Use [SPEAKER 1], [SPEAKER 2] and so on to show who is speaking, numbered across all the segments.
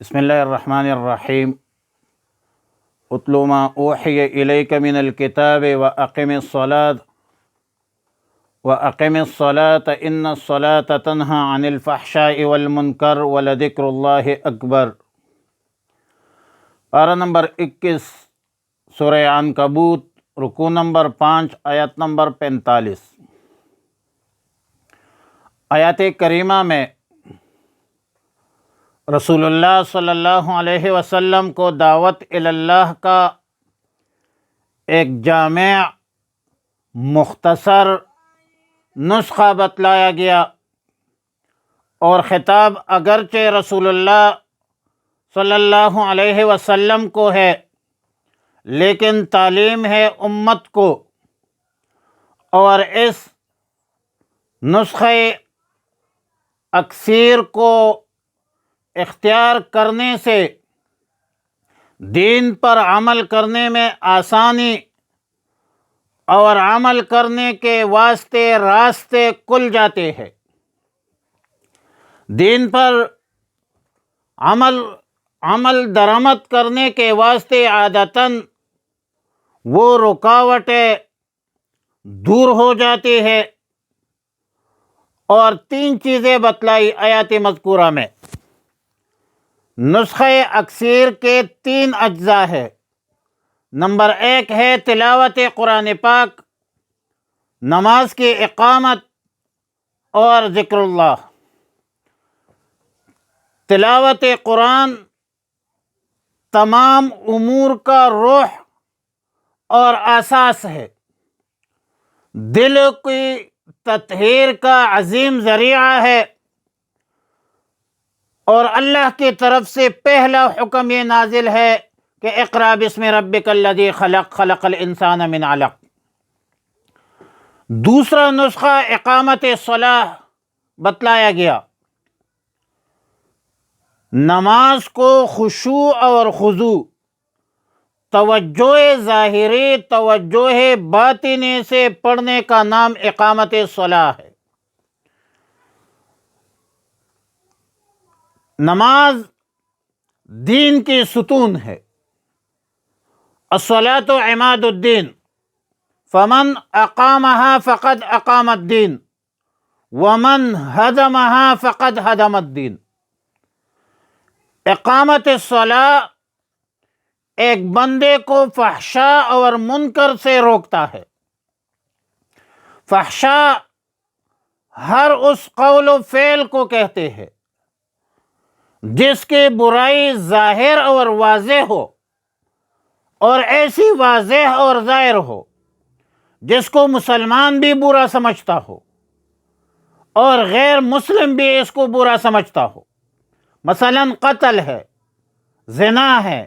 [SPEAKER 1] بسم اللہ الرحمن الرحیم اتل ما اوحی الیک من الکتاب واقم الصلاة ان الصلاة تنہی عن الفحشاء والمنکر ولذکر اللہ اکبر۔ پارہ نمبر 21 سورہ عنکبوت، رکوع نمبر 5، آیت نمبر 45۔ آیات کریمہ میں رسول اللہ صلی اللہ علیہ وسلم کو دعوت اللہ کا ایک جامع مختصر نسخہ بتلایا گیا، اور خطاب اگرچہ رسول اللہ صلی اللہ علیہ وسلم کو ہے، لیکن تعلیم ہے امت کو، اور اس نسخہ اکثیر کو اختیار کرنے سے دین پر عمل کرنے میں آسانی اور عمل کرنے کے واسطے راستے کھل جاتے ہیں۔ دین پر عمل درآمد کرنے کے واسطے عادتاً وہ رکاوٹیں دور ہو جاتی ہے، اور 3 چیزیں بتلائی آیات مذکورہ میں۔ نسخہ اکثیر کے 3 اجزاء ہے۔ نمبر 1 ہے تلاوت قرآن پاک، نماز کی اقامت اور ذکر اللہ۔ تلاوت قرآن تمام امور کا روح اور اساس ہے، دل کی تطہیر کا عظیم ذریعہ ہے، اور اللہ کی طرف سے پہلا حکم یہ نازل ہے کہ اقرأ بسم ربک الذی خلق، خلق الانسان من علق۔ دوسرا نسخہ اقامت صلاح بتلایا گیا۔ نماز کو خشوع اور خضوع، توجہ ظاہری توجہ باطنی سے پڑھنے کا نام اقامت صلاح ہے۔ نماز دین کی ستون ہے۔ الصلاۃ عماد الدین، فمن اقامها فقد اقام الدین ومن ہدمها فقد ہدم الدین۔ اقامت الصلاۃ ایک بندے کو فحشاء اور منکر سے روکتا ہے۔ فحشاء ہر اس قول و فعل کو کہتے ہیں جس کی برائی ظاہر اور واضح ہو، اور ایسی واضح اور ظاہر ہو جس کو مسلمان بھی برا سمجھتا ہو اور غیر مسلم بھی اس کو برا سمجھتا ہو۔ مثلا قتل ہے، زنا ہے،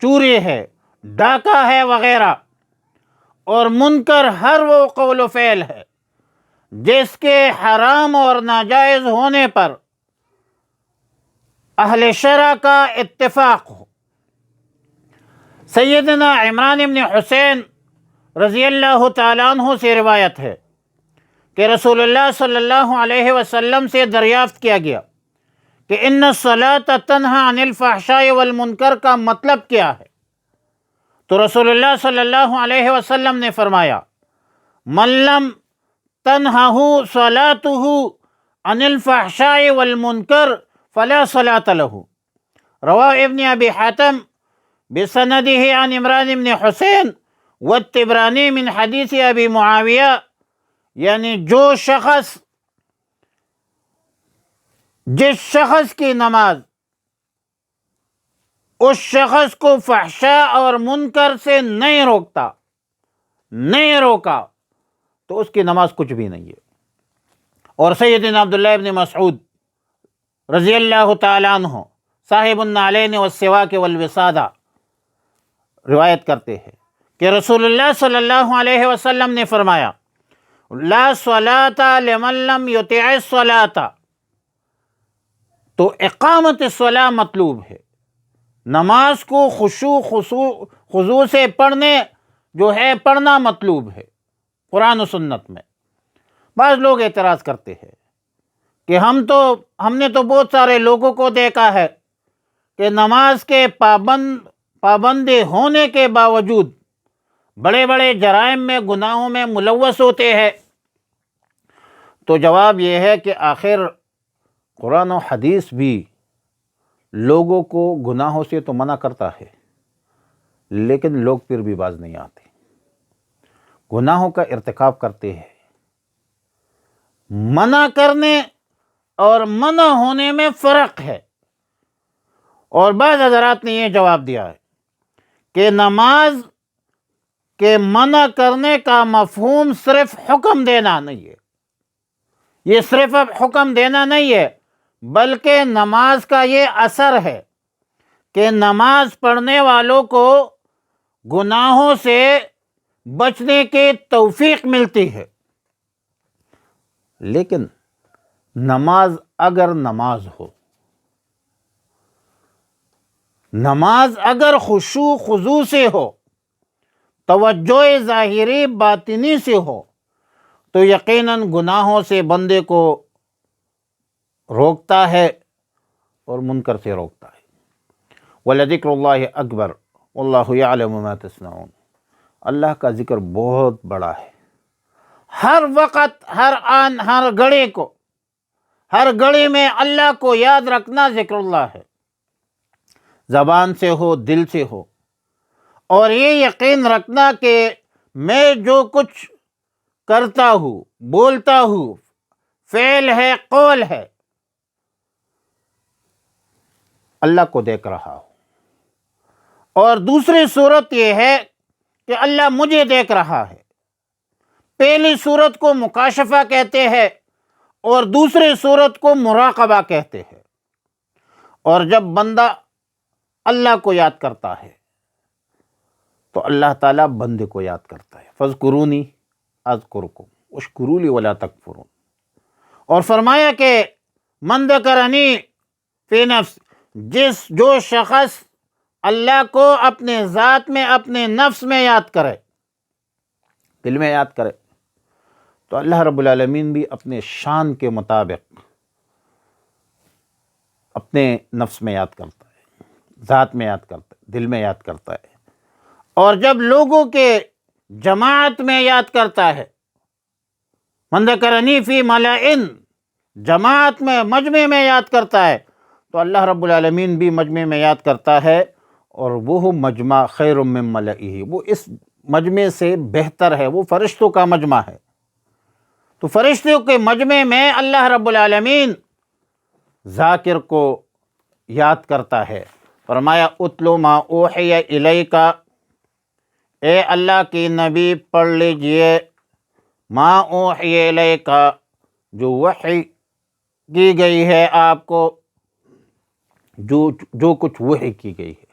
[SPEAKER 1] چوری ہے، ڈاکہ ہے وغیرہ۔ اور منکر ہر وہ قول و فعل ہے جس کے حرام اور ناجائز ہونے پر اہل شرع کا اتفاق ہو۔ سیدنا عمران بن حسین رضی اللہ تعالیٰ عنہ سے روایت ہے کہ رسول اللہ صلی اللہ علیہ وسلم سے دریافت کیا گیا کہ ان الصلاۃ تنہی عن الفحشاء والمنکر کا مطلب کیا ہے؟ تو رسول اللہ صلی اللہ علیہ وسلم نے فرمایا، من لم تنہہ صلاتہ عن الفحشاء والمنکر فلا صلاۃ لہ۔ رواہ ابن ابی حاتم بسندہ عن عمران بن حسین والطبرانی من حدیث ابی معاویہ، یعنی جس شخص کی نماز اس شخص کو فحشاء اور منکر سے نہیں روکا تو اس کی نماز کچھ بھی نہیں ہے۔ اور سیدنا عبداللہ ابن مسعود رضی اللہ تعالیٰ عنہ صاحب النعلین والسواک والوسادہ روایت کرتے ہیں کہ رسول اللہ صلی اللہ علیہ وسلم نے فرمایا، لا صلاۃ لمن لم یطع الصلاۃ۔ تو اقامت الصلاۃ مطلوب ہے، نماز کو خشوع خضوع سے پڑھنا مطلوب ہے قرآن و سنت میں۔ بعض لوگ اعتراض کرتے ہیں کہ ہم نے تو بہت سارے لوگوں کو دیکھا ہے کہ نماز کے پابندی ہونے کے باوجود بڑے بڑے جرائم میں، گناہوں میں ملوث ہوتے ہیں؟ تو جواب یہ ہے کہ آخر قرآن و حدیث بھی لوگوں کو گناہوں سے تو منع کرتا ہے، لیکن لوگ پھر بھی باز نہیں آتے، گناہوں کا ارتکاب کرتے ہیں۔ منع کرنے اور منع ہونے میں فرق ہے، اور بعض حضرات نے یہ جواب دیا ہے کہ نماز کے منع کرنے کا مفہوم صرف حکم دینا نہیں ہے، یہ صرف اب حکم دینا نہیں ہے، بلکہ نماز کا یہ اثر ہے کہ نماز پڑھنے والوں کو گناہوں سے بچنے کی توفیق ملتی ہے۔ لیکن نماز اگر نماز ہو، نماز اگر خشوع خضوع سے ہو، توجہ ظاہری باطنی سے ہو، تو یقیناً گناہوں سے بندے کو روکتا ہے اور منکر سے روکتا ہے۔ وَلَذِكْرُ اللَّهِ أَكْبَرُ وَاللَّهُ يَعْلَمُ مَا تَصْنَعُونَ۔ اللہ کا ذکر بہت بڑا ہے، ہر وقت، ہر آن، ہر گھڑی کو، ہر گھڑی میں اللہ کو یاد رکھنا ذکر اللہ ہے، زبان سے ہو، دل سے ہو، اور یہ یقین رکھنا کہ میں جو کچھ کرتا ہوں، بولتا ہوں، فعل ہے، قول ہے، اللہ کو دیکھ رہا ہوں۔ اور دوسری صورت یہ ہے کہ اللہ مجھے دیکھ رہا ہے۔ پہلی صورت کو مکاشفہ کہتے ہیں اور دوسری صورت کو مراقبہ کہتے ہیں۔ اور جب بندہ اللہ کو یاد کرتا ہے تو اللہ تعالیٰ بندے کو یاد کرتا ہے۔ فَاذْكُرُونِي أَذْكُرْكُمْ وَاشْكُرُوا لِي وَلَا تَكْفُرُونَ۔ اور فرمایا کہ مَن ذَكَرَنِي فِي نَفْسِهِ، جو شخص اللہ کو اپنے ذات میں، اپنے نفس میں یاد کرے، دل میں یاد کرے، تو اللہ رب العالمین بھی اپنے شان کے مطابق اپنے نفس میں یاد کرتا ہے، ذات میں یاد کرتا ہے، دل میں یاد کرتا ہے۔ اور جب لوگوں کے جماعت میں یاد کرتا ہے، من ذکرنی فی ملئن، جماعت میں، مجمع میں یاد کرتا ہے، تو اللہ رب العالمین بھی مجمع میں یاد کرتا ہے، اور وہ مجمع خیر من ملئہ، وہ اس مجمع سے بہتر ہے، وہ فرشتوں کا مجمع ہے۔ تو فرشتوں کے مجمع میں اللہ رب العالمین ذاکر کو یاد کرتا ہے۔ فرمایا اتلو ما اوحی الیک، اے اللہ کی نبی پڑھ لیجئے ما اوحی الیک، جو وحی کی گئی ہے آپ کو، جو کچھ وحی کی گئی ہے،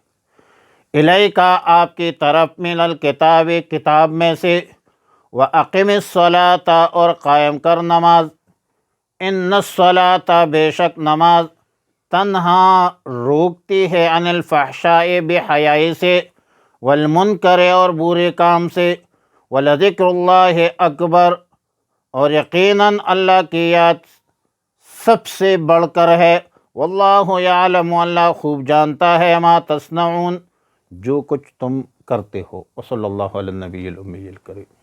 [SPEAKER 1] الیک آپ کی طرف، من الکتاب، کتاب میں سے، وَأَقِمِ الصَّلَاةَ اور قائم کر نماز، ان الصلاۃ بے شک نماز، تنہا روکتی ہے، عن الفحشاء بے حیائی سے، والمنکر اور برے کام سے، ولذکر اللہ اکبر اور یقیناً اللہ کی یاد سب سے بڑھ کر ہے، واللہ یعلم اللہ خوب جانتا ہے، ما تصنعون جو کچھ تم کرتے ہو۔ وصلی اللہ علی النبی الأمی الکریم۔